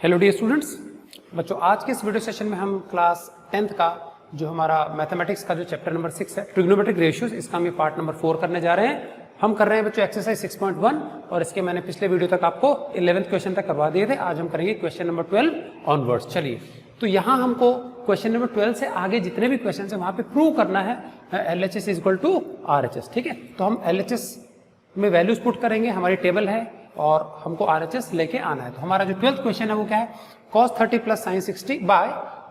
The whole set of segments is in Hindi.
हेलो डियर स्टूडेंट्स, बच्चों आज के इस वीडियो सेशन में हम क्लास 10th का जो हमारा मैथमेटिक्स का जो चैप्टर नंबर 6 है ट्रिग्नोमेट्रिक रेशियोज, इसका हम ये पार्ट नंबर 4 करने जा रहे हैं। हम कर रहे हैं बच्चों एक्सरसाइज 6.1 और इसके मैंने पिछले वीडियो तक आपको 11th क्वेश्चन तक करवा दिए थे। आज हम करेंगे क्वेश्चन नंबर 12 ऑनवर्ड्स। चलिए, तो यहाँ हमको क्वेश्चन नंबर 12 से आगे जितने भी क्वेश्चन है वहाँ पे प्रूव करना है LHS is equal to RHS। ठीक है, तो हम LHS में वैल्यूज पुट करेंगे, हमारी टेबल है और हमको RHS लेके आना है। तो हमारा जो 12th क्वेश्चन है वो क्या है, cos 30 plus sin 60 by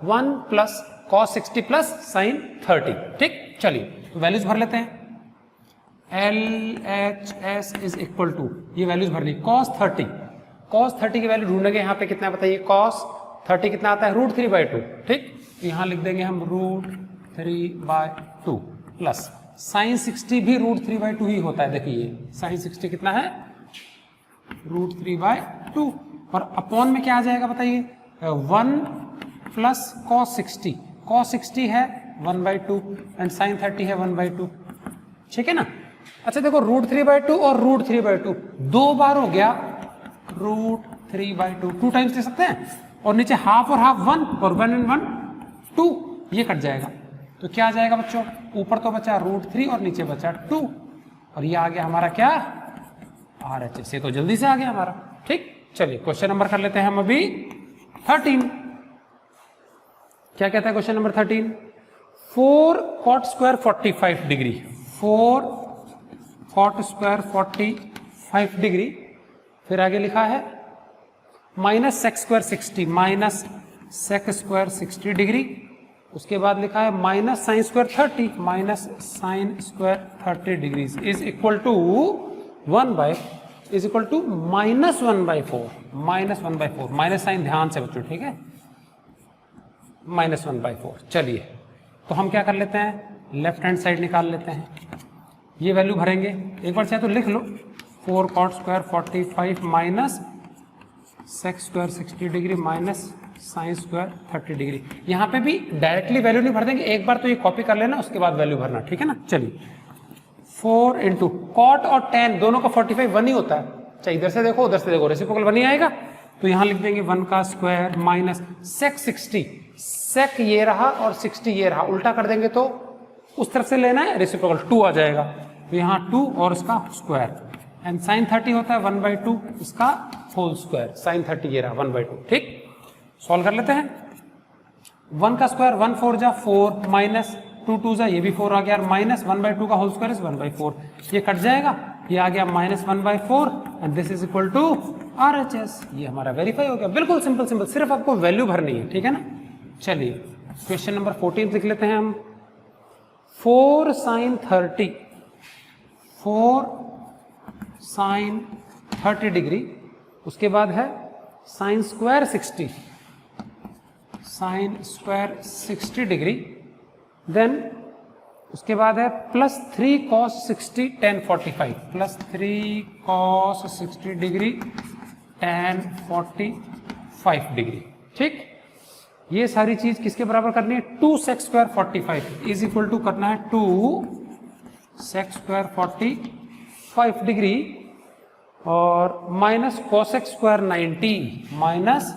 1 plus cos 60 plus sin 30। ठीक, चलिए तो वैल्यूज भर लेते हैं। LHS इज इक्वल टू, ये वैल्यूज भर ली। cos 30 की वैल्यू ढूंढेंगे, यहाँ पे कितना बताइए, cos 30 कितना आता है, √3/2। ठीक, यहाँ लिख देंगे हम √3/2 प्लस sin 60 भी √3/2 ही होता है। देखिए sin 60 कितना है, √3/2 और अपॉन में क्या आ जाएगा बताइए, 1 प्लस cos 60 है 1/2 एंड sin 30 है 1/2। ठीक है ना। अच्छा देखो, √3/2 और √3/2 दो बार हो गया, √3/2 2 टाइम्स दे सकते हैं और नीचे हाफ और हाफ 1 और 1 एंड 1 2, ये कट जाएगा। तो क्या आ जाएगा बच्चों, ऊपर तो बचा √3 और नीचे बचा 2 और ये आ गया हमारा क्या, RHS। ये तो जल्दी से आ गया हमारा। ठीक, चलिए क्वेश्चन नंबर कर लेते हैं हम अभी 13। क्या कहता है question number 13, 4 cot square 45 degree, 4 cot square 45 degree, फिर आगे लिखा है minus sec square 60, minus sec square 60 degree, उसके बाद लिखा है minus sin square 30, minus sin square 30 degree is equal to -1/4, minus sine ध्यान से बच्चों, ठीक है, -1/4। चलिए तो हम क्या कर लेते हैं, लेफ्ट हैंड साइड निकाल लेते हैं, ये वैल्यू भरेंगे। एक बार चाहे तो लिख लो, 4 cot square 45 minus sec square 60 degree minus sin square 30 degree. यहाँ पे भी डायरेक्टली वैल्यू नहीं भर देंगे, एक बार तो ये कॉपी कर लेना, उसके बाद वैल्यू भरना। ठीक है ना। चलिए 4 इंटू कॉट और tan दोनों का 45 1 ही होता है, चाहे इधर से देखो उधर से देखो, रेसिप्रोकल 1 ही आएगा। तो यहां लिख देंगे 1 का स्क्वायर माइनस sec 60, sec ये रहा और 60 ये रहा, उल्टा कर देंगे तो उस तरफ से लेना है, रेसिप्रोकल 2 आ जाएगा, तो यहाँ 2 और उसका स्क्वायर एंड sin 30 होता है 1/2 इसका होल स्क्वायर, sin 30 ये रहा 1/2। ठीक, सॉल्व कर लेते हैं। 1 का स्क्वायर 1 4 जा 4 माइनस 2 2 जा, ये भी 4 आ गया, माइनस 1/2 का होल स्क्वायर इज 1/4, ये कट जाएगा, ये आ गया -1/4 and this is equal to RHS। ये हमारा वेरीफाई हो गया, बिल्कुल सिंपल, सिर्फ आपको वैल्यू भरनी है। ठीक है ना। चलिए क्वेश्चन नंबर 14 लिख लेते हैं हम। 4 sin 30 डिग्री, उसके बाद है sin square 60 डिग्री, देन उसके बाद है plus 3 cos 60 tan 45, plus 3 cos 60 degree tan 45 degree. ठीक, ये सारी चीज किसके बराबर करनी है, 2 sec square 45 is equal to करना है 2 sec square 45 डिग्री और minus cosec square 90, minus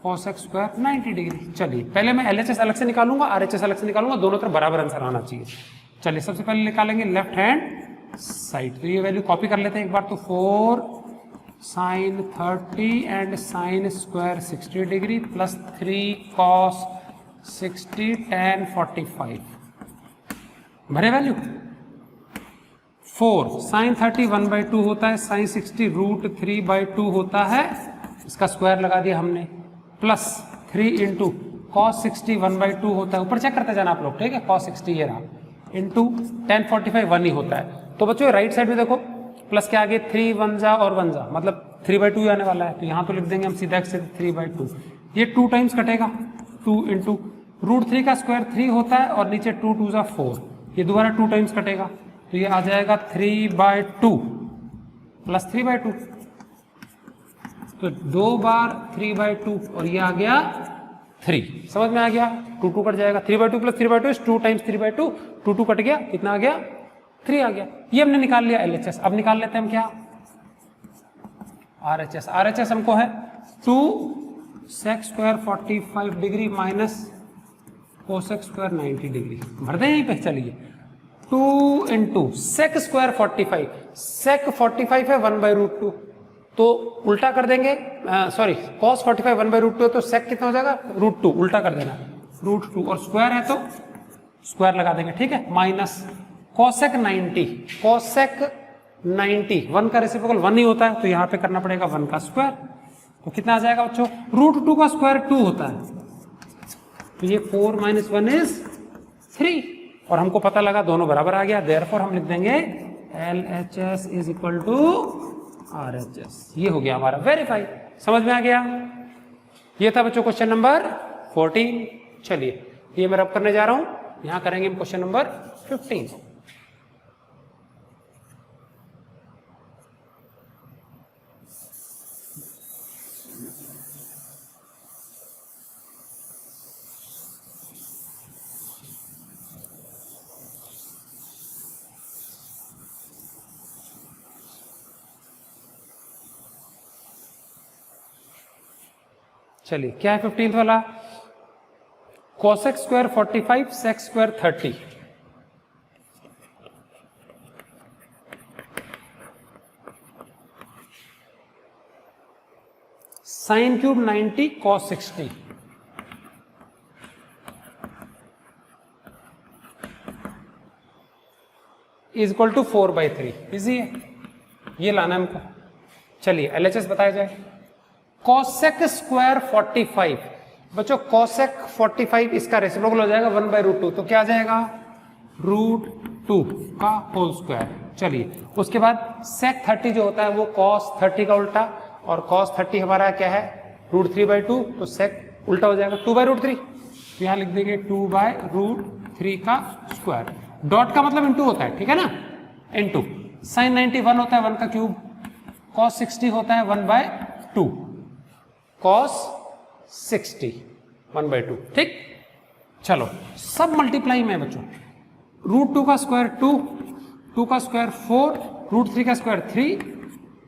cosec square 90 degree. चलिए पहले मैं LHS अलग से निकालूंगा, RHS अलग से निकालूंगा, दोनों तरफ बराबर आंसर आना चाहिए। चलिए सबसे पहले निकालेंगे लेफ्ट हैंड साइड, तो ये वैल्यू कॉपी कर लेते हैं एक बार। तो 4 sin 30 and sin square 60 degree plus 3 cos 60 tan 45, भरे वैल्यू। 4 sin 30 1/2 होता है, sin 60 √3/2 होता है, इसका स्क्वायर लगा दिया हमने, प्लस 3 इंटू cos 60 1/2 होता है, ऊपर चेक करते जाना आप लोग, ठीक है, cos 60 ये रहा, इंटू tan 45 1 ही होता है। तो बच्चों राइट साइड में देखो प्लस के आगे 3 1 जा और 1 जा, मतलब 3/2 आने वाला है, तो यहाँ तो लिख देंगे हम सीधा 3/2, ये 2 टाइम्स कटेगा, 2 इंटू √3 का स्क्वायर 3 होता है और नीचे 2 2 जा 4, ये दोबारा 2 टाइम्स कटेगा, तो ये आ जाएगा 3/2 प्लस 3/2, तो 2 बार 3/2 और ये आ गया 3, समझ में आ गया, 2 2 कट जाएगा, 3/2 प्लस 3/2 इज 2 टाइम्स 3/2, 2 2 कट गया, कितना आ गया, 3 आ गया। ये हमने निकाल लिया LHS। अब निकाल लेते हैं हम क्या, RHS। RHS हमको है 2 sec square 45 degree minus cosec square 90 degree. भर दें यहीं पे, चलिए 2 इंटू सेक स्क्वायर 45, सेक 45 है 1/√2, तो उल्टा कर देंगे, सॉरी cos 45 1/√2 है तो सेक कितना हो जाएगा √2, उल्टा कर देना √2, और स्क्वायर है तो स्क्वायर लगा देंगे, ठीक है, माइनस कोसेक 90, कोसेक 90 1 का रेसिप्रोकल 1 ही होता है तो यहां पे करना पड़ेगा 1 का स्क्वायर, तो कितना आ जाएगा बच्चों, √2 का स्क्वायर 2 होता है, तो ये 4 - 1 इज 3, और हमको पता लगा दोनों बराबर आ गया, देयरफॉर हम लिख देंगे LHS is equal to RHS। ये हो गया हमारा वेरीफाई। समझ में आ गया? ये था बच्चों क्वेश्चन नंबर 14। चलिए ये मैं रब करने जा रहा हूं, यहां करेंगे हम क्वेश्चन नंबर 15। चलिए क्या है 15th वाला, cosec square 45 sec square 30, sine cube 90 cos 60, is equal to 4/3। Easy है, ये लाना है हमको। चलिए LHS बताया जाए। कोसेक स्क्वायर 45, बच्चों कोसेक 45 इसका रेसिप्रोकल हो जाएगा 1/√2, तो क्या आ जाएगा √2 का होल स्क्वायर। चलिए उसके बाद सेक 30 जो होता है वो cos 30 का उल्टा, और cos 30 हमारा क्या है √3/2, तो सेक उल्टा हो जाएगा 2/√3, तो यहां लिख देंगे 2/√3 का स्क्वायर। डॉट का मतलब इंटू होता है, ठीक है ना, इंटू साइन 90 1 होता है 1 का क्यूब, cos 60 होता है 1/2, cos 60 1/2, ठीक। चलो सब मल्टीप्लाई में बच्चों, √2 का स्क्वायर 2, 2 का स्क्वायर 4, √3 का स्क्वायर 3,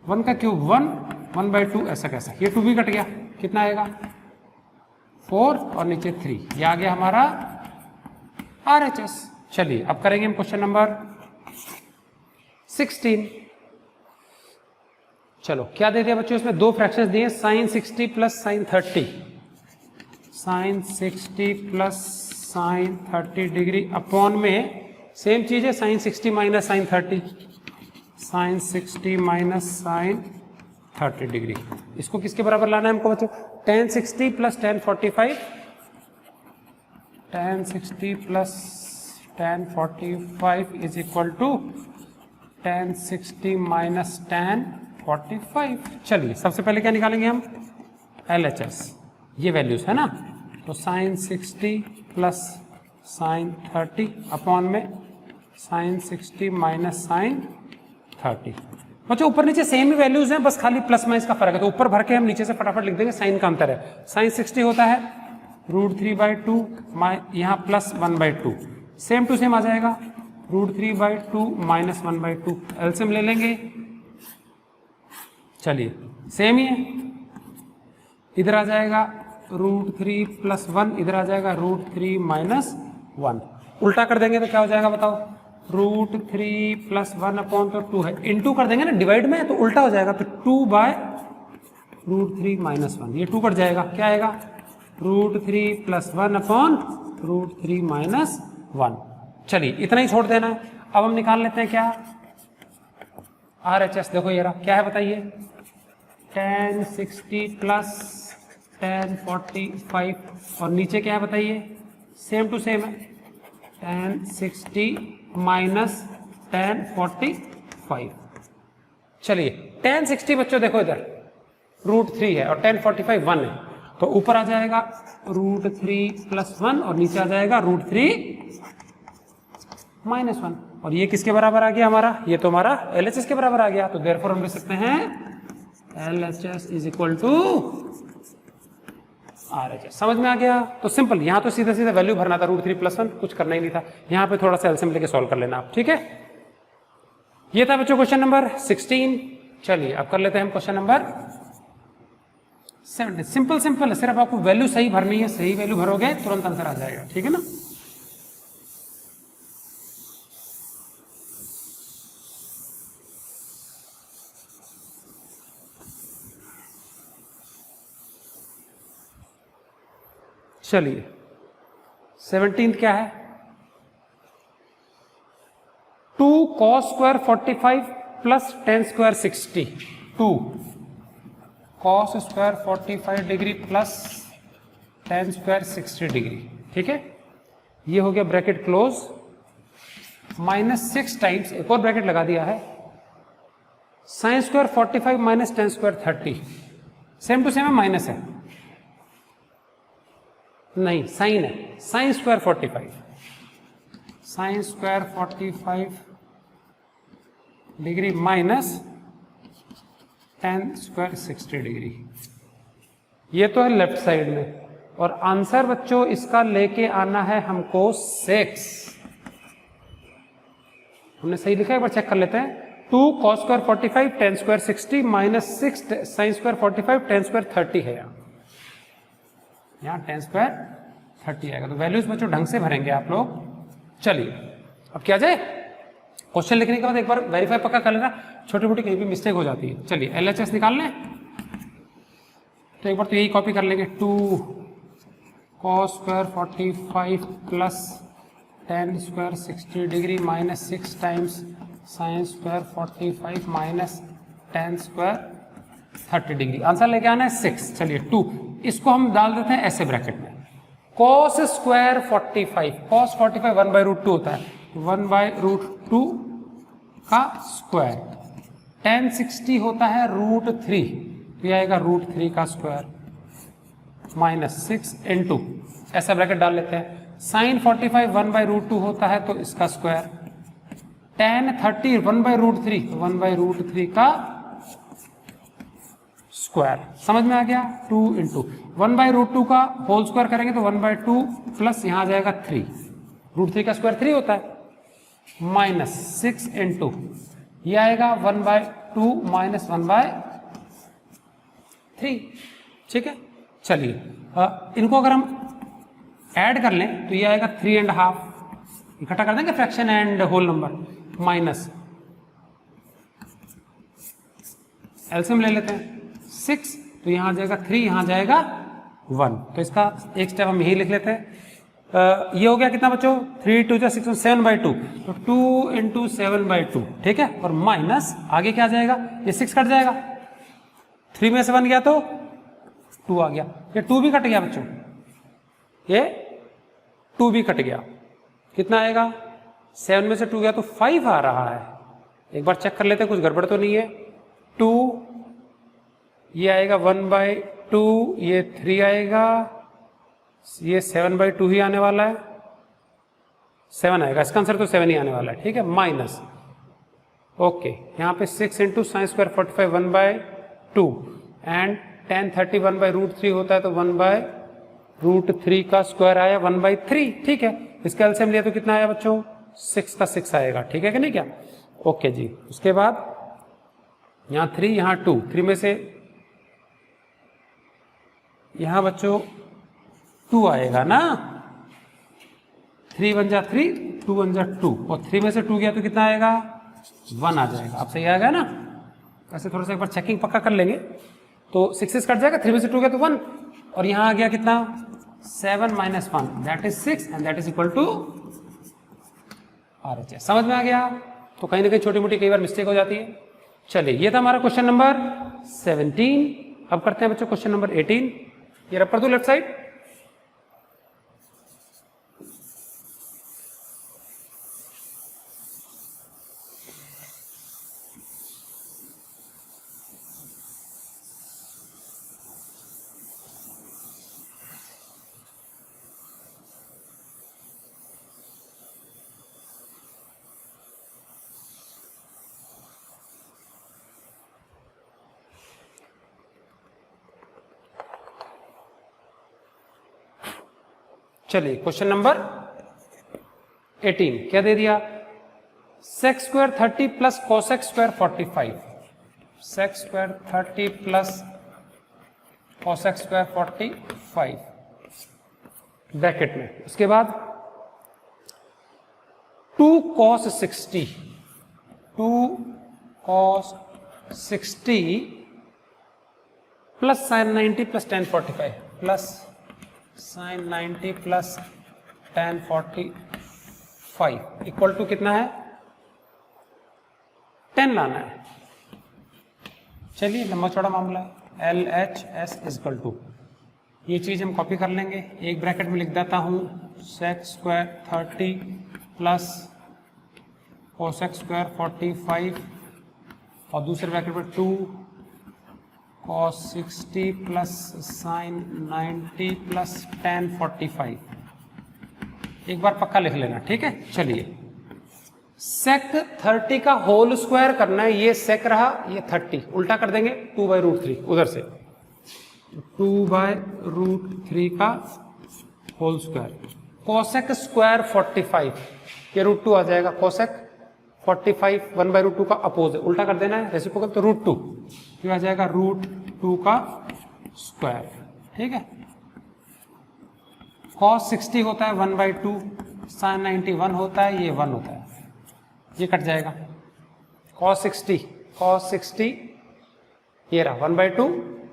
1 का क्यूब 1, 1/2, ऐसा कैसा, ये 2 भी कट गया, कितना आएगा 4 और नीचे 3, ये आ गया हमारा RHS। चलिए अब करेंगे हम क्वेश्चन नंबर 16। चलो क्या दे दिया बच्चों, इसमें दो फ्रैक्शंस दिए, sine 60 plus sine 30, sine 60 plus sine 30 degree upon में सेम चीज है sine 60 minus sine 30, sine 60 minus sine 30 degree. इसको किसके बराबर लाना है हमको बच्चों, tan 60 plus tan 45, tan 60 plus tan 45 is equal to tan 60 minus tan 45। चलिए सबसे पहले क्या निकालेंगे हम, LHS, ये वैल्यूज है ना, तो साइन 60 प्लस साइन 30 अपॉन में साइन 60 माइनस साइन 30। बच्चों ऊपर नीचे सेम ही वैल्यूज हैं, बस खाली प्लस माइनस का फर्क है, तो ऊपर भर के हम नीचे से फटाफट लिख देंगे, साइन का अंतर है। साइन 60 होता है √3/2, यहाँ प्लस 1/2, सेम टू सेम आ जाएगा √3/2 माइनस 1/2, एलसीएम ले लेंगे। चलिए सेम ही है, इधर आ जाएगा √3 + 1, इधर आ जाएगा √3 - 1, उल्टा कर देंगे तो क्या हो जाएगा बताओ, √3 + 1 अपॉन तो 2 है, इंटू कर देंगे ना, डिवाइड में है तो उल्टा हो जाएगा, तो 2/√3 - 1, ये 2 कट जाएगा, क्या आएगा √3 + 1 अपॉन √3 - 1। चलिए इतना ही छोड़ देना है। अब हम निकाल लेते हैं क्या, RHS। देखो ये रहा, क्या है बताइए, tan 60 प्लस tan 45, और नीचे क्या है बताइए, सेम टू सेम है, tan 60 माइनस tan 45। चलिए tan 60 बच्चों देखो इधर √3 है और tan 45 1 है, तो ऊपर आ जाएगा √3 + 1 और नीचे आ जाएगा √3 - 1, और ये किसके बराबर आ गया हमारा, ये तो हमारा LHS के बराबर आ गया, तो देयरफॉर हम लिख सकते हैं LHS is equal to RHS। समझ में आ गया? तो सिंपल, यहां तो सीधा सीधा वैल्यू भरना था, √3 + 1, कुछ करना ही नहीं था, यहां पे थोड़ा सा एलसीएम लेके सॉल्व कर लेना आप, ठीक है। ये था बच्चों क्वेश्चन नंबर 16। चलिए अब कर लेते हैं हम क्वेश्चन नंबर 70। सिंपल सिंपल है, सिर्फ आपको वैल्यू सही भरनी है, सही वैल्यू भरोगे तुरंत आंसर आ जाएगा, ठीक है ना। चलिए 17 क्या है, 2 cos square 45 plus 10 square 60। 2 cos square 45 degree plus 10 square 60 degree, ठीक है। ये हो गया ब्रैकेट क्लोज, -6 टाइम्स, एक और ब्रैकेट लगा दिया है, sine square 45 minus 10 square 30। Same to same है, माइनस है नहीं, साइन है, sine square 45, sine square 45 degree minus 10 square 60 degree. ये तो है लेफ्ट साइड में, और आंसर बच्चों इसका लेके आना है हमको 6। हमने सही लिखा है, एक बार चेक कर लेते हैं। 2 cos square 45 10 square 60 minus 6 sign square 45 10 square 30 है यहाँ 10 स्क्वायर 30 आएगा। तो वैल्यूज बच्चों ढंग से भरेंगे आप लोग। चलिए अब क्या जाए, क्वेश्चन लिखने के बाद एक बार वेरीफाई पक्का कर लेना, छोटी मोटी कहीं भी मिस्टेक हो जाती है। चलिए LHS निकाल लें, तो एक बार तो यही कॉपी कर लेंगे। 2 cos square 45 plus 10 square 60 degree minus 6 times sign square 45 minus 10 square 30 degree. Answer लेके आना है 6। चलिए 2, इसको हम डाल देते हैं ऐसे ब्रैकेट में, cos स्क्वायर 45, cos 45 1/√2 होता है, 1/√2 का स्क्वायर, tan 60 होता है √3, तो यह आएगा √3 का स्क्वायर माइनस 6 इंटू, ऐसा ब्रैकेट डाल लेते हैं। साइन 45 1/√2 होता है तो इसका स्क्वायर, tan 30 1/√3, 1/√3 का स्क्वायर। समझ में आ गया। 2 इंटू 1/√2 का होल स्क्वायर करेंगे तो 1/2 प्लस यहाँ आ जाएगा 3, √3 का स्क्वायर 3 होता है, माइनस 6 इंटू ये आएगा 1/2 माइनस 1/3, ठीक है। चलिए इनको अगर हम ऐड कर लें तो ये आएगा 3.5, इकट्ठा कर देंगे fraction and whole number, minus LCM ले लेते हैं 6, तो यहाँ आ जाएगा 3, यहाँ जाएगा 1, तो इसका एक स्टेप हम यही लिख लेते हैं। ये हो गया कितना बच्चों, 3 2 6 7/2, तो 2 इंटू 7/2, ठीक है। और माइनस आगे क्या आ जाएगा, ये 6 कट जाएगा, 3 में से 1 गया तो 2 आ गया, ये 2 भी कट गया बच्चों, ये 2 भी कट गया, कितना आएगा, 7 में से 2 गया तो 5 आ रहा है। एक बार चेक कर लेते हैं कुछ गड़बड़ तो नहीं है। 2 ये आएगा 1/2, ये 3 आएगा, ये 7/2 ही आने वाला है, 7 आएगा, इसका आंसर तो 7 ही आने वाला है, ठीक है। माइनस ओके, यहाँ पे 6 into sine square 45 1/2 and tan 30 1/√3 होता है तो 1/√3 का स्क्वायर आया 1/3, ठीक है। इसका एलसीएम लिया तो कितना आया बच्चों, 6 का 6 आएगा, ठीक है कि नहीं क्या। ओके जी, उसके बाद यहाँ 3 यहाँ 2, 3 में से यहाँ बच्चों 2 आएगा ना, 3 1 जा 3, 2 1 जा 2, और 3 में से 2 गया तो कितना आएगा, 1 आ जाएगा। अब सही आ गया ना, ऐसे थोड़ा सा एक बार चेकिंग पक्का कर लेंगे तो 6 कट जाएगा, 3 में से 2 गया तो 1, और यहाँ आ गया कितना, 7 - 1 that is 6 and that is equal to RHS। समझ में आ गया। तो कहीं ना कहीं छोटी मोटी कई बार मिस्टेक हो जाती है। चलिए ये था हमारा क्वेश्चन नंबर 17। अब करते हैं बच्चों क्वेश्चन नंबर 18। ये रब कर दो लेफ्ट साइड। चलिए क्वेश्चन नंबर 18 क्या दे दिया, sec square 30 plus cosec square 45, sec square 30 plus cos x square 45 bracket में। उसके बाद 2 cos 60 plus sin 90 plus tan 45 plus sin 90 plus tan 45 equal to कितना है 10 लाना है। चलिए लंबा चौड़ा मामला है। LHS इक्वल टू ये चीज हम कॉपी कर लेंगे, एक ब्रैकेट में लिख देता हूं sec square 30 plus cos x square 45 और दूसरे ब्रैकेट में 2 cos 60 plus sin 90 plus tan 45। एक बार पक्का लिख लेना, ठीक है। चलिए sec 30 का होल स्क्वायर करना है, ये sec रहा, ये 30 उल्टा कर देंगे 2/√3 उधर से 2/√3 का होल स्क्वायर। cosec स्क्वायर 45 ये √2 आ जाएगा। cosec 45 1/√2 का अपोज है, उल्टा कर देना है रेसिप्रोकल तो √2 ये आ जाएगा √2 का स्क्वायर, ठीक है। cos 60 होता है 1/2, sin 90 1 होता है, ये 1 होता है, ये कट जाएगा। cos 60 ये रहा 1/2,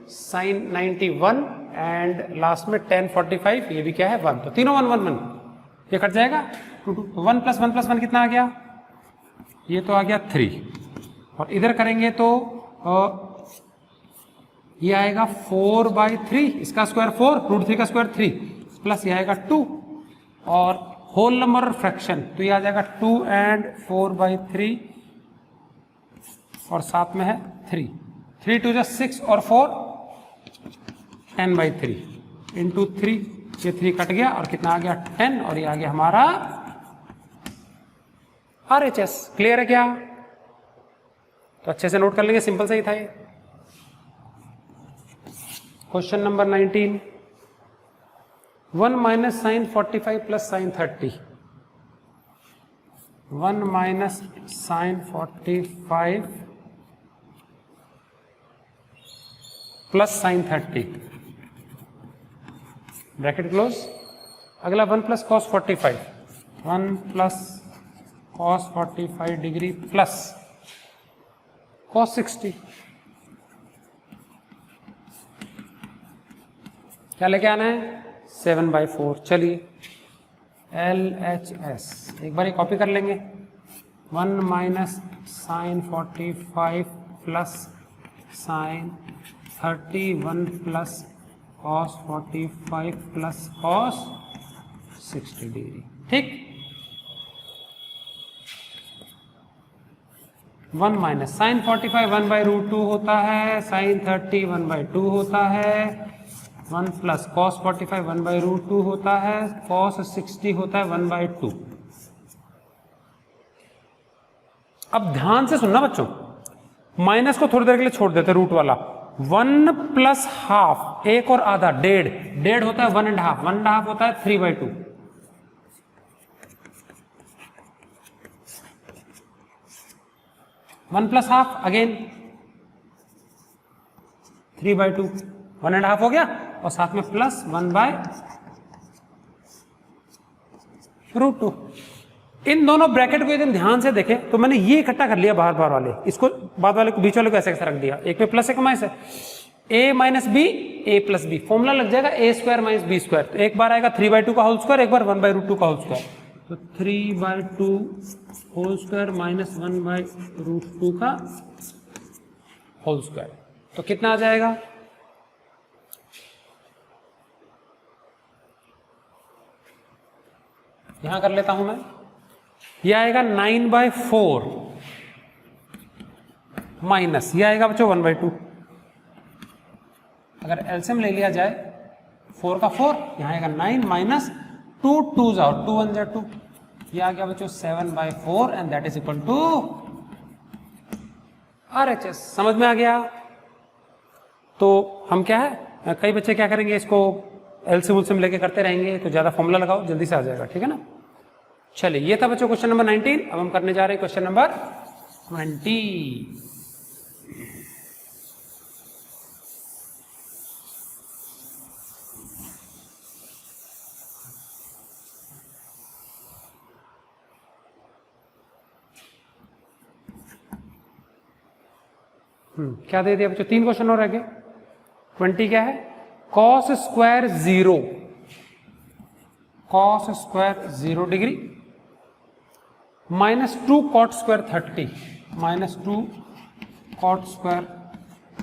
sin 90 1 एंड लास्ट में tan 45 ये भी क्या है 1, तो तीनों 1 1 1 ये कट जाएगा 2 2, तो 1 + 1 + 1 कितना आ गया, ये तो आ गया 3 और इधर करेंगे तो ये आएगा 4/3, इसका स्क्वायर 4 √3 का स्क्वायर 3 प्लस ये आएगा 2 और होल नंबर और फ्रैक्शन तो ये आ जाएगा 2 एंड 4/3 और साथ में है 3 3 2 जा 6 और 4 10/3 इंटू 3 ये 3 कट गया और कितना आ गया 10 और ये आ गया हमारा RHS। क्लियर है क्या? तो अच्छे से नोट कर लेंगे, सिंपल से ही था ये। Question number 19 1 minus sine 45 plus sine 30 1 minus sine 45 plus sine 30 bracket close. अगला 1 plus cos 45 1 plus cos 45 degree plus cos 60 क्या लेके आना है 7/4। चलिए LHS एक बार ये कॉपी कर लेंगे 1 minus sine 45 plus sine 31 plus cos 45 plus cos 60 degree, ठीक। 1 माइनस साइन 45 1/√2 होता है, साइन 30 1/2 होता है, 1 प्लस कॉस 45 1/√2 होता है, कॉस 60 होता है 1/2। अब ध्यान से सुनना बच्चों, माइनस को थोड़ी देर के लिए छोड़ देते रूट वाला। 1 प्लस हाफ एक और आधा 1.5 होता है 1.5 1.5 होता है 3/2। वन प्लस हाफ अगेन 3/2 1.5 हो गया और साथ में प्लस 1/√2। इन दोनों ब्रैकेट को एकदम ध्यान से देखें तो मैंने ये इकट्ठा कर लिया बाहर बाहर वाले, इसको बाद वाले को बीच वाले को ऐसे कैसे रख दिया, एक में प्लस एक माइनस है, a minus B a plus B formula लग जाएगा a square minus B square. तो एक बार आएगा 3/2 का होल स्क्वायर, एक बार 1/√2 का होल स्क्वायर, तो 3/2 होल स्क्वायर माइनस 1/√2 का होल स्क्वायर, तो कितना आ जाएगा यहां कर लेता हूं मैं, यह आएगा 9/4 माइनस यह आएगा बच्चों 1/2। अगर एलसीएम ले लिया जाए 4 का 4 यहां आएगा 9 माइनस 2 2 जाओ 2 1 जा 2, यह आ गया बच्चों 7/4 and that is equal to RHS। समझ में आ गया? तो हम क्या है, कई बच्चे क्या करेंगे, इसको एलसीएम उलसीएम लेके करते रहेंगे, तो ज्यादा फॉर्मूला लगाओ जल्दी से आ जाएगा, ठीक है ना। चलिए ये था बच्चों क्वेश्चन नंबर 19। अब हम करने जा रहे हैं क्वेश्चन नंबर 20। क्या दे दिया बच्चों, 3 क्वेश्चन और रह गए। 20 क्या है, cos square 0, cos square 0 degree -2 cot square 30, -2 cot square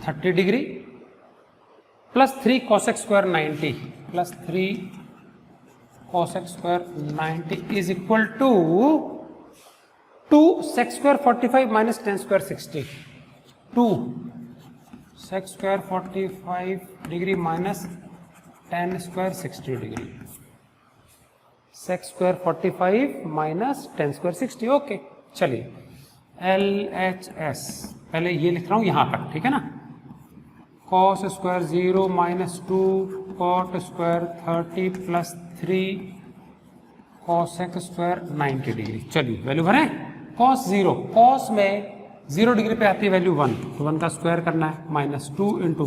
30 degree +3 cosec square 90, +3 cosec square 90 is equal to 2 sec square 45 minus 10 square 60, 2 sec square 45 degree minus 10 square 60 degree, sec square 45 minus 10 square 60। Okay चलिए LHS पहले ये लिख रहा हूं यहां तक, ठीक है ना। Cos square 0 -2 cot square 30 +3 cosec square 90 degree. चलिए वैल्यू भरें। कॉस 0, कॉस में 0 डिग्री पे आती है वैल्यू 1, तो 1 का स्क्वायर करना है, -2 इंटू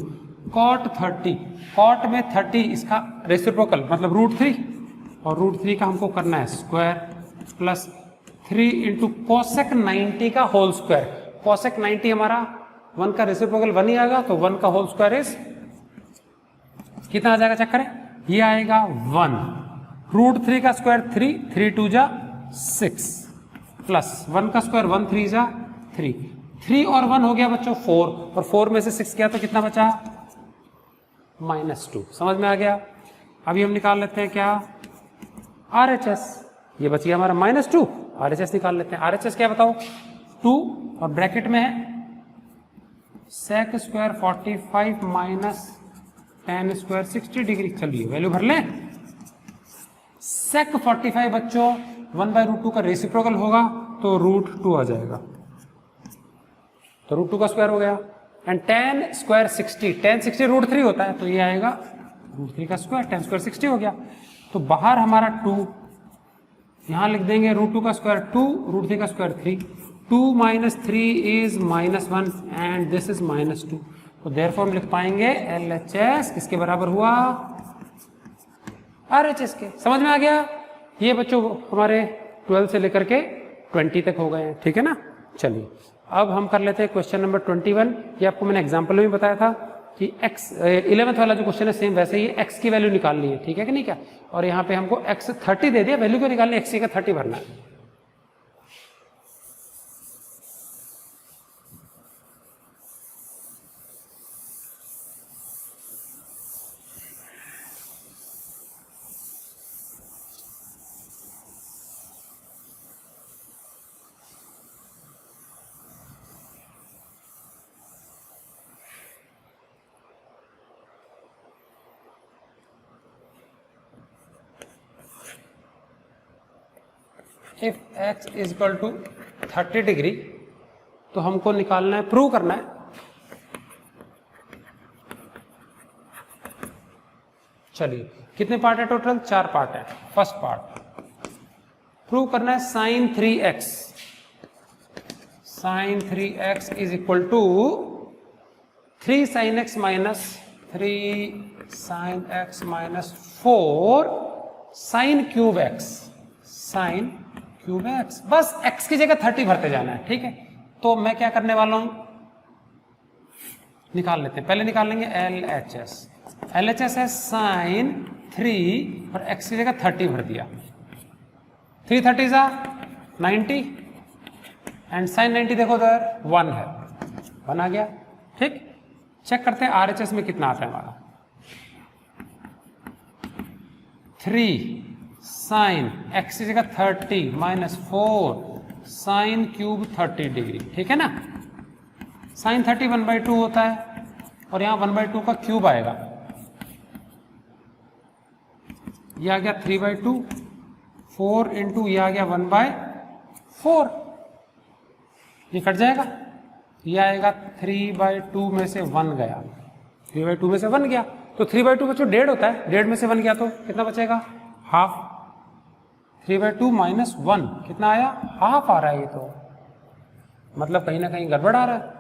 कॉट 30, कॉट में 30 इसका रेसिप्रोकल मतलब √3, और √3 का हमको करना है स्क्वायर, +3 इंटू कॉसेक 90 का होल स्क्वायर। कॉसेक 90 हमारा 1 का रेसिप्रोकल 1 ही आएगा, तो 1 का होल स्क्वायर इज कितना आ जाएगा, चेक करें, ये आएगा 1, √3 का स्क्वायर 3, 3 2 जा 6, प्लस 1 का स्क्वायर 1 3 जा 3, 3 और 1 हो गया बच्चों 4, और 4 में से 6 गया तो कितना बचा, -2। समझ में आ गया। अभी हम निकाल लेते हैं क्या, RHS, ये बच गया हमारा -2, RHS निकाल लेते हैं। RHS क्या बताओ, 2 और ब्रैकेट में है sec square 45 minus 10 square 60 degree. चलिए वैल्यू भर लें। सेक 45 बच्चों 1/√2 का रेसिप्रोकल होगा तो √2 आ जाएगा, तो √2 का स्क्वायर हो गया, एंड 10 स्क्वायर 60, 10 60 √3 होता है, तो ये आएगा √3 का स्क्वायर, 10 स्क्वायर 60 हो गया। तो बाहर हमारा 2, यहां लिख देंगे √2 का स्क्वायर 2, √3 का square 3, 2 - 3 is -1 and this is -2, तो देयरफॉर हम लिख पाएंगे LHS किसके बराबर हुआ, RHS के। समझ में आ गया। ये बच्चों हमारे 12 से लेकर के 20 तक हो गए हैं, ठीक है ना। चलिए अब हम कर लेते हैं क्वेश्चन नंबर 21। ये आपको मैंने एग्जाम्पल में भी बताया था कि x 11th वाला जो क्वेश्चन है सेम वैसे ही x की वैल्यू निकालनी है, ठीक है कि नहीं क्या, और यहाँ पे हमको x 30 दे दिया, वैल्यू क्यों निकालनी, x का 30 भरना है। If x is equal to 30 degree, तो हमको निकालना है, प्रूव करना है, चलिए कितने पार्ट है टोटल, 4 पार्ट है। फर्स्ट पार्ट प्रूव करना है sin 3x, sin 3x is equal to 3 sin x minus 3 sin x minus 4 sin cube x, sin cube x, बस x की जगह 30 भरते जाना है, ठीक है। तो मैं क्या करने वाला हूं, निकाल लेते हैं, पहले निकाल लेंगे LHS। LHS है sin 3 और x की जगह 30 भर दिया, 3 30 90 एंड sin 90 देखो उधर 1 है, 1 आ गया, ठीक। चेक करते हैं RHS में कितना आता है हमारा, 3 साइन x की जगह 30 माइनस 4 साइन क्यूब 30 डिग्री, ठीक है ना। साइन 30 1/2 होता है, और यहां 1/2 का क्यूब आएगा, यह आ गया 3/2, 4 इंटू यह आ गया 1/4, ये कट जाएगा, यह आएगा 3/2 में से 1 गया, 3/2 में से 1 गया, तो 3/2 बच्चों 1.5 होता है, 1.5 में से 1 गया तो कितना बचेगा, हाफ। 3/2 माइनस 1 कितना आया, हाफ आ रहा है, ये तो मतलब कहीं ना कहीं गड़बड़ आ रहा है।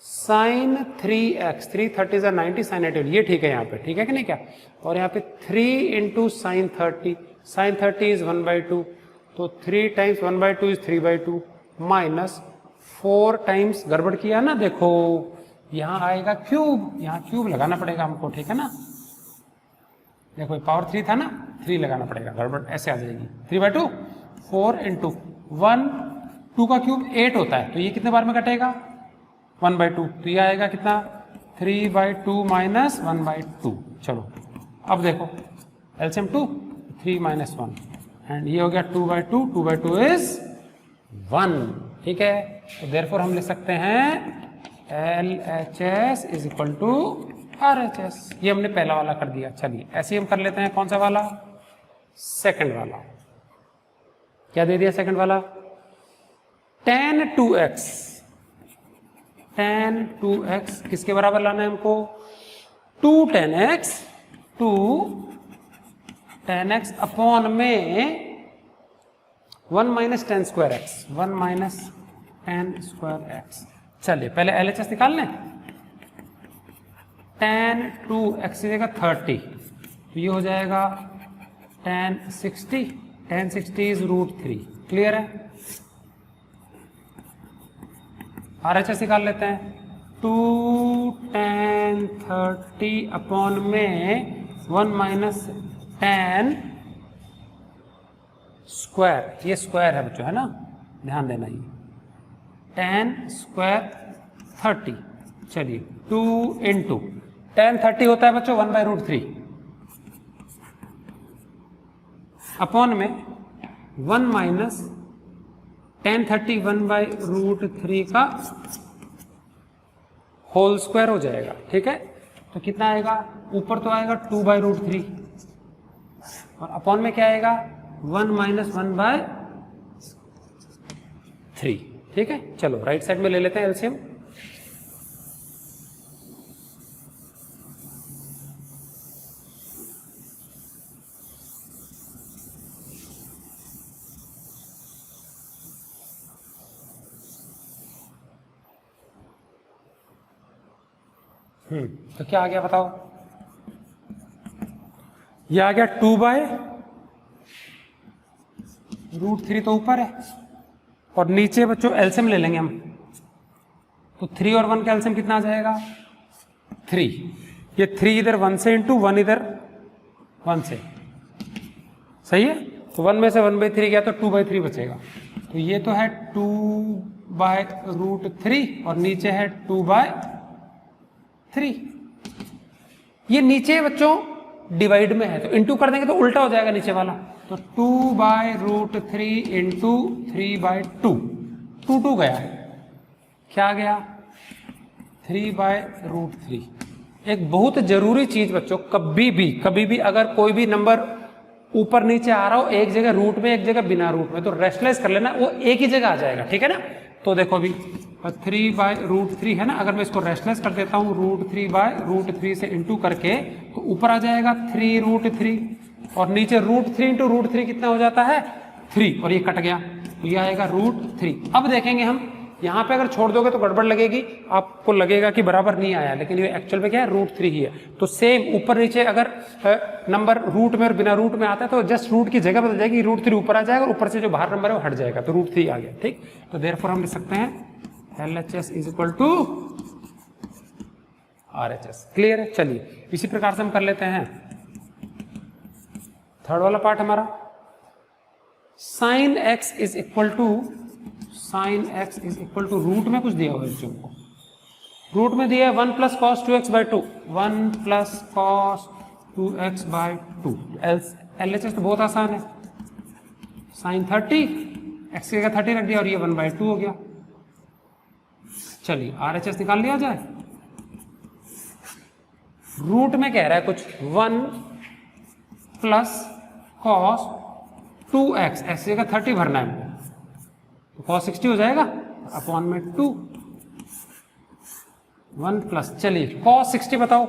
साइन 3x, 3 30 90 साइन 80, ये ठीक है यहाँ पे, ठीक है कि नहीं क्या, और यहाँ पे 3 इंटू साइन 30, साइन 30 इज 1/2, तो 3 टाइम्स 1/2 इज 3/2 माइनस 4 टाइम्स गड़बड़ किया ना, देखो यहां आएगा क्यूब, यहां क्यूब लगाना पड़ेगा हमको, ठीक है ना। देखो पावर 3 था ना, 3 लगाना पड़ेगा, गड़बड़ ऐसे आ जाएगी। 3/2 4 इंटू 1, 2 का क्यूब 8 होता है, तो ये कितने बार में कटेगा 1/2, तो ये आएगा कितना 3/2 माइनस 1/2। चलो अब देखो एलसीएम 2, 3 माइनस 1 एंड ये हो गया 2/2, 2/2 इज 1, ठीक है। तो देयरफॉर हम लिख सकते हैं LHS is equal to RHS। ये हमने पहला वाला कर दिया। चलिए ऐसे ही हम कर लेते हैं कौन सा वाला, सेकंड वाला। क्या दे दिया सेकंड वाला, tan 2x, tan 2x किसके बराबर लाना है हमको, 2 tan x अपॉन में 1 minus tan square x, 1 minus tan square x। चलिए पहले LHS निकाल लें। tan 2x की जगह 30, तो ये हो जाएगा tan 60, tan 60 इज √3, क्लियर है। RHS निकाल लेते हैं, 2 tan 30 अपॉन में 1 माइनस tan स्क्वायर, ये स्क्वायर है बच्चों, है ना, ध्यान देना, ये tan स्क्वायर 30। चलिए 2 इंटू tan 30 होता है बच्चों 1/√3 अपॉन में 1 माइनस tan 30 1/√3 का होल स्क्वायर हो जाएगा, ठीक है। तो कितना आएगा, ऊपर तो आएगा 2/√3 और अपॉन में क्या आएगा 1 माइनस 1/3, ठीक है। चलो राइट साइड में ले लेते हैं एलसीएम। तो क्या आ गया बताओ, ये आ गया 2/√3 तो ऊपर है और नीचे बच्चों एलसीएम ले लेंगे हम, तो 3 और 1 का एलसीएम कितना आ जाएगा 3। ये 3 इधर 1 से इंटू 1 इधर 1 से, सही है। तो 1 में से 1/3 गया तो 2/3 बचेगा। तो ये तो है 2/√3 और नीचे है 2/3। ये नीचे बच्चों डिवाइड में है तो इंटू कर देंगे तो उल्टा हो जाएगा नीचे वाला, तो 2/√3 इंटू 3/2, 2 गया, क्या गया 3/√3। एक बहुत जरूरी चीज बच्चों, कभी भी अगर कोई भी नंबर ऊपर नीचे आ रहा हो, एक जगह रूट में एक जगह बिना रूट में, तो रेशनलाइज कर लेना, वो एक ही जगह आ जाएगा, ठीक है ना। तो देखो अभी 3/√3 है ना, अगर मैं इसको रेशनलाइज कर देता हूँ √3/√3 से इंटू करके, तो ऊपर आ जाएगा 3√3 और नीचे √3 इंटू √3 कितना हो जाता है 3, और ये कट गया, तो ये आएगा √3। अब देखेंगे हम यहाँ पे अगर छोड़ दोगे तो गड़बड़ लगेगी, आपको लगेगा कि बराबर नहीं आया, लेकिन ये एक्चुअल में क्या है √3 ही है। तो सेम ऊपर नीचे अगर नंबर रूट में और बिना रूट में आता है तो जस्ट रूट की जगह बदल जाएगी, √3 ऊपर आ जाएगा और ऊपर से जो बाहर नंबर है वो हट जाएगा, तो √3 आ गया, ठीक। तो देयरफॉर हम लिख सकते हैं LHS is equal to RHS, clear है। चलिए इसी प्रकार से हम कर लेते हैं थर्ड वाला पार्ट हमारा, sin x is equal to root में कुछ दिया हुआ है बच्चों को, रूट में दिया है 1 plus cos 2x/2, 1 plus cos 2x/2। LHS तो बहुत आसान है, sin 30 x की जगह 30 रख दिया और ये 1/2 हो गया। चलिए RHS निकाल लिया जाए। रूट में कह रहा है कुछ 1 प्लस कॉस 2x, x की जगह 30 भरना है, तो cos 60 हो जाएगा अपॉन में 2, 1 प्लस, चलिए cos 60 बताओ,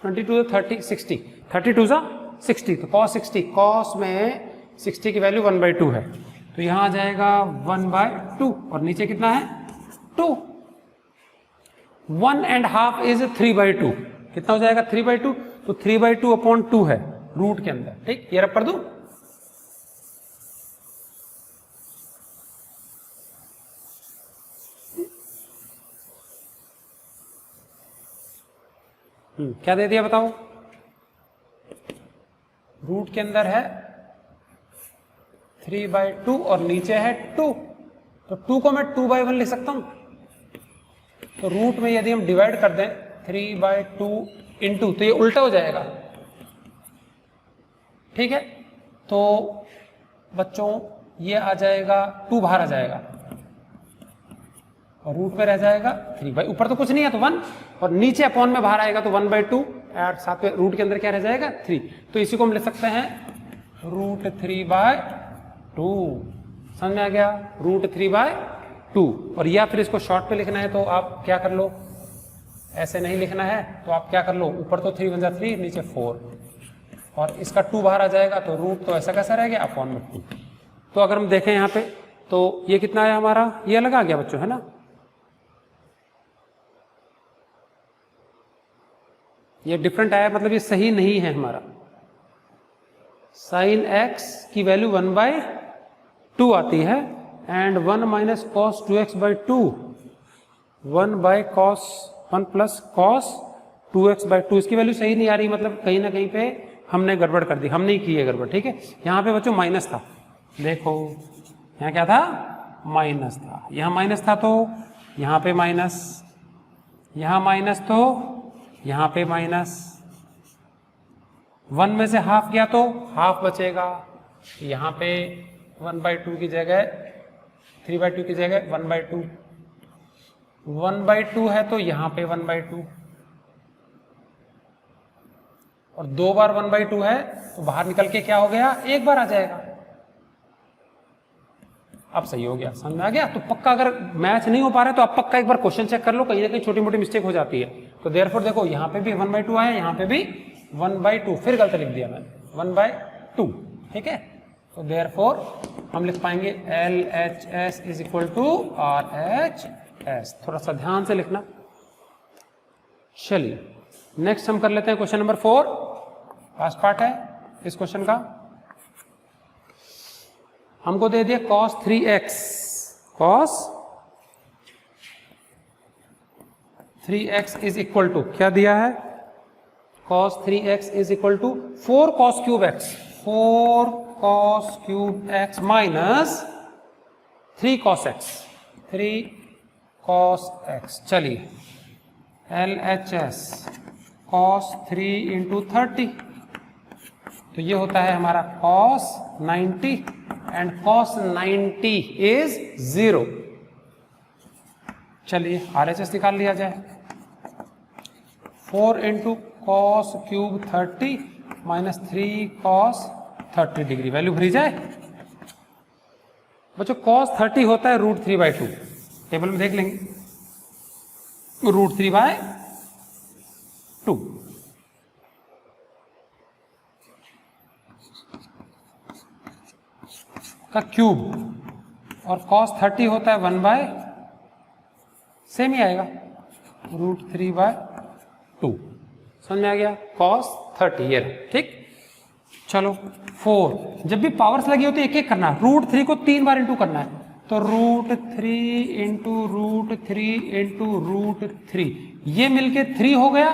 22 30 60, 32 60, तो cos 60, cos में 60 की वैल्यू 1/2 है, तो यहां आ जाएगा 1/2 और नीचे कितना है 2, 1.5 इज 3/2, कितना हो जाएगा 3/2, तो 3/2 अपॉन 2 है रूट के अंदर, ठीक। ये रब कर दूं, क्या दे दिया बताओ? रूट के अंदर है 3/2 और नीचे है 2, तो 2 को मैं 2/1 लिख सकता हूं। तो रूट में यदि हम डिवाइड कर दें 3/2 इंटू, तो ये उल्टा हो जाएगा, ठीक है। तो बच्चों ये आ जाएगा 2 बाहर आ जाएगा और रूट में रह जाएगा 3/, ऊपर तो कुछ नहीं है तो 1, और नीचे अपॉन में बाहर आएगा तो 1/2 और साथ में रूट के अंदर क्या रह जाएगा 3। तो इसी को हम लिख सकते हैं √3/2। समझ में आ गया? √3/2। और या फिर इसको शॉर्ट पे लिखना है तो आप क्या कर लो, ऐसे नहीं लिखना है तो आप क्या कर लो, ऊपर तो 3 × 3 नीचे 4 और इसका 2 बाहर आ जाएगा तो रूट तो ऐसा कैसा रह गया अपॉन में 2। तो अगर हम देखें यहाँ पे तो ये कितना आया हमारा, ये अलग आ गया बच्चों, है ना। ये डिफरेंट आया, मतलब ये सही नहीं है हमारा। साइन x की वैल्यू 1/2 आती है and 1 - cos 2x/2, 1 + cos 2x/2, इसकी वैल्यू सही नहीं आ रही, मतलब कहीं ना कहीं पे हमने गड़बड़ कर दी, हम नहीं की है गड़बड़, ठीक है। यहाँ पे बच्चों माइनस था, देखो यहाँ क्या था, माइनस था, यहाँ माइनस था तो यहाँ पे माइनस, यहाँ माइनस तो यहाँ पे माइनस, 1 में से हाफ गया तो हाफ बचेगा, यहाँ पे 1/2 की जगह 3/2 की जगह 1/2, 1/2 है तो यहाँ पे 1/2, और 2 बार 1/2 है तो बाहर निकल के क्या हो गया, 1 बार आ जाएगा। अब सही हो गया, समझ में आ गया। तो पक्का अगर मैच नहीं हो पा रहा है तो आप पक्का एक बार क्वेश्चन चेक कर लो, कहीं ना कहीं छोटी मोटी मिस्टेक हो जाती है। तो देयरफॉर देखो यहाँ पे भी 1/2 आया, यहाँ पे भी 1/2, फिर गलत लिख दिया मैंने 1/2, ठीक है। तो देयरफॉर हम लिख पाएंगे LHS = RHS। थोड़ा सा ध्यान से लिखना। चलिए नेक्स्ट हम कर लेते हैं क्वेश्चन नंबर 4, लास्ट पार्ट है इस क्वेश्चन का। हमको दे दिया cos 3x, cos 3x is equal to, क्या दिया है, cos 3x is equal to 4 cos cube x, 4 cos cube x minus 3 cos x, 3 cos x। चलिए LHS cos 3 × 30, तो ये होता है हमारा cos 90 एंड cos 90 इज 0। चलिए RHS निकाल लिया जाए, 4 × cos cube 30 minus 3 cos 30 degree, value भरी जाए। बच्चों cos 30 होता है √3/2, टेबल में देख लेंगे, √3/2 का क्यूब, और cos 30 होता है 1/, सेम ही आएगा √3/2। समझ में आ गया, cos 30 ये, ठीक। चलो 4, जब भी पावर्स लगी होती है एक एक करना है, √3 को 3 बार इंटू करना है, तो √3 × √3 × √3, ये मिलके 3 हो गया,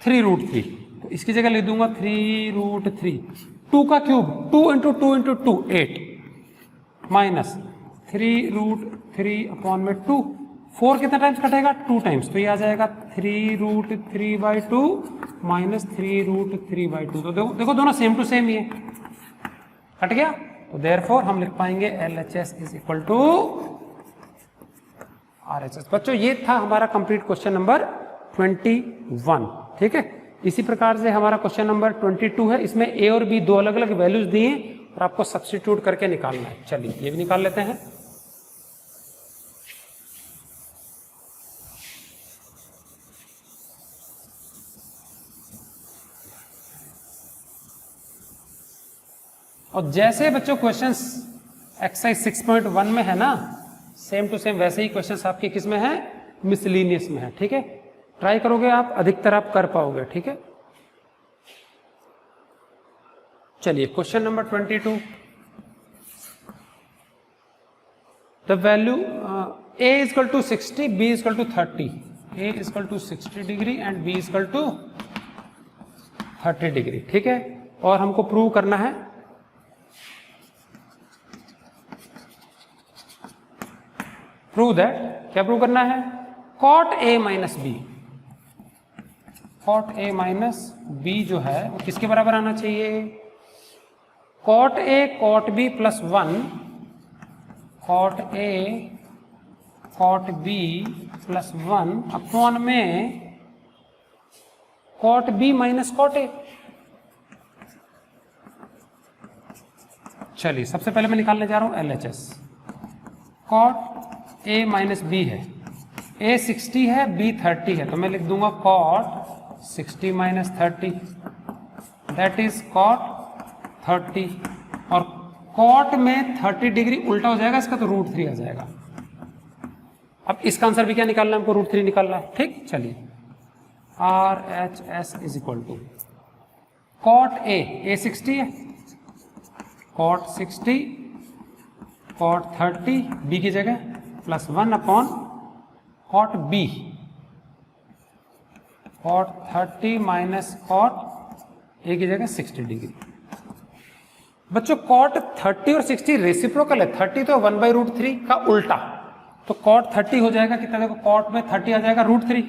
3√3, तो इसकी जगह लिख दूंगा 3√3। 2 का क्यूब 2 × 2 × 2 8 माइनस 3√3/2, 4 कितना टाइम्स कटेगा, 2 टाइम्स, तो ये आ जाएगा 3√3/2 माइनस 3√3/2। तो देखो दोनों सेम टू सेम ही है, कट गया। तो देयरफॉर हम लिख पाएंगे LHS = RHS। बच्चों ये था हमारा कंप्लीट क्वेश्चन नंबर 21, ठीक है। इसी प्रकार से हमारा क्वेश्चन नंबर 22 है, इसमें A और B दो अलग अलग वैल्यूज दिए और आपको सब्स्टिट्यूट करके निकालना है। चलिए ये भी निकाल लेते हैं। और जैसे बच्चों क्वेश्चंस एक्सरसाइज 6.1 में है ना, सेम टू सेम वैसे ही क्वेश्चंस आपके किस में है, मिसलिनियस में है, ठीक है। ट्राई करोगे आप, अधिकतर आप कर पाओगे, ठीक है। चलिए question number 22, the value A = 60, B = 30, A is equal to 60 degree and B is equal to 30 degree. ठीक है, और हमको प्रूव करना है प्रूव दैट, क्या प्रूव करना है, cot A minus B, cot A minus B जो है वो किसके बराबर आना चाहिए, cot A cot B plus 1, cot A cot B plus 1 upon में cot B minus cot A. चलिए सबसे पहले मैं निकालने जा रहा हूं LHS। Cot A minus B है, ए 60 है बी 30 है, तो मैं लिख दूंगा cot 60 minus 30 that is cot 30, और कॉट में 30 डिग्री उल्टा हो जाएगा इसका, तो √3 आ जाएगा। अब इसका आंसर भी क्या निकालना है हमको, √3 निकालना है। ठीक, चलिए RHS is equal to cot A 60 है, कॉट 60 कॉट 30 बी की जगह plus 1 upon cot B, cot 30 minus cot A की जगह 60 डिग्री। बच्चों कॉट 30 और 60 रेसिप्रोकल है, 30 तो 1/√3 का उल्टा, तो कॉट 30 हो जाएगा कितना, देखो कॉट में 30 आ जाएगा √3,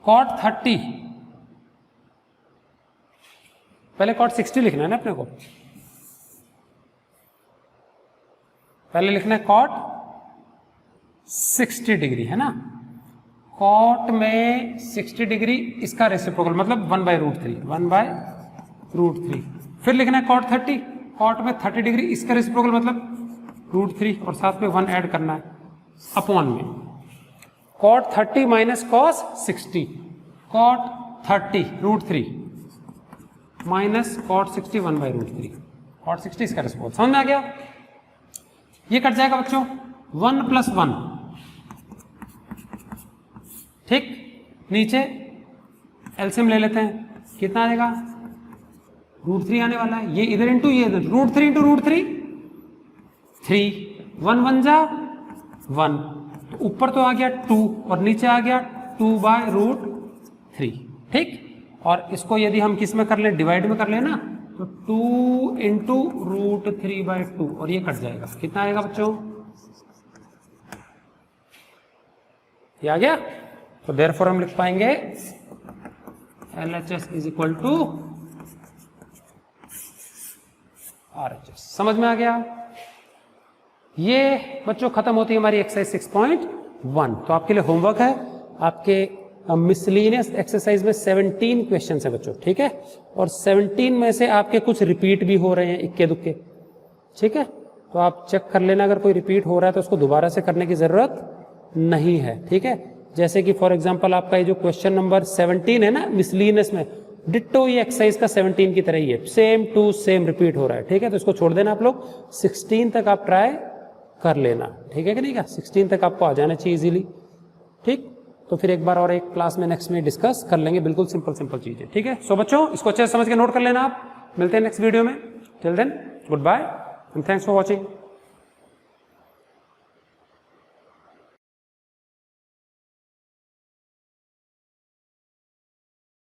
कॉट 30 पहले कॉट 60 लिखना है ना अपने को, पहले लिखना है कॉट 60 डिग्री है ना, कॉट में 60 डिग्री इसका रेसिप्रोकल मतलब 1/√3, फिर लिखना है कॉट 30, कॉट में 30 डिग्री इसका रेसिप्रोकल मतलब √3 और साथ में 1 ऐड करना है अपॉन में cot 30 minus cos 60, cot 30 √3 minus cot 60 1/√3, cot 60 इसका रेसिप्रोकल। समझ में आ गया, ये कट जाएगा बच्चों 1 + 1, ठीक, नीचे एलसीएम ले लेते हैं, कितना आ जाएगा √3 आने वाला है, ये इधर इंटू ये इधर, √3 × √3 3, 1 1 जा 1, तो ऊपर तो आ गया 2 और नीचे आ गया 2/√3। ठीक, और इसको यदि हम किस में कर लें, डिवाइड में कर लें ना, तो 2 × √3/2 और ये कट जाएगा, कितना आएगा बच्चों, ये आ गया। तो देयरफॉर हम लिख पाएंगे LHS is equal to RHS। समझ में आ गया। ये बच्चों खत्म होती है हमारी एक्सरसाइज 6.1। तो आपके लिए होमवर्क है, आपके मिसलिनियस एक्सरसाइज में 17 क्वेश्चन है बच्चों, ठीक है, और 17 में से आपके कुछ रिपीट भी हो रहे हैं इक्के दुक्के, ठीक है, तो आप चेक कर लेना, अगर कोई रिपीट हो रहा है तो उसको दोबारा से करने की जरूरत नहीं है, ठीक है। जैसे कि फॉर एग्जांपल आपका ये जो क्वेश्चन नंबर 17 है ना मिसलिनियस में, डिट्टो ये एक्सरसाइज का 17 की तरह ही है, सेम टू सेम रिपीट हो रहा है, ठीक है, तो इसको छोड़ देना आप लोग, 16 तक आप ट्राई कर लेना, ठीक है कि नहीं का, 16 तक आपको आ जाना चाहिए इजीली, ठीक। तो फिर एक बार और एक क्लास में नेक्स्ट में डिस्कस कर लेंगे, बिल्कुल सिंपल चीजें, ठीक है। सो बच्चों इसको अच्छे से समझ के नोट कर लेना आप, मिलते हैं नेक्स्ट वीडियो में, till then goodbye and thanks for watching.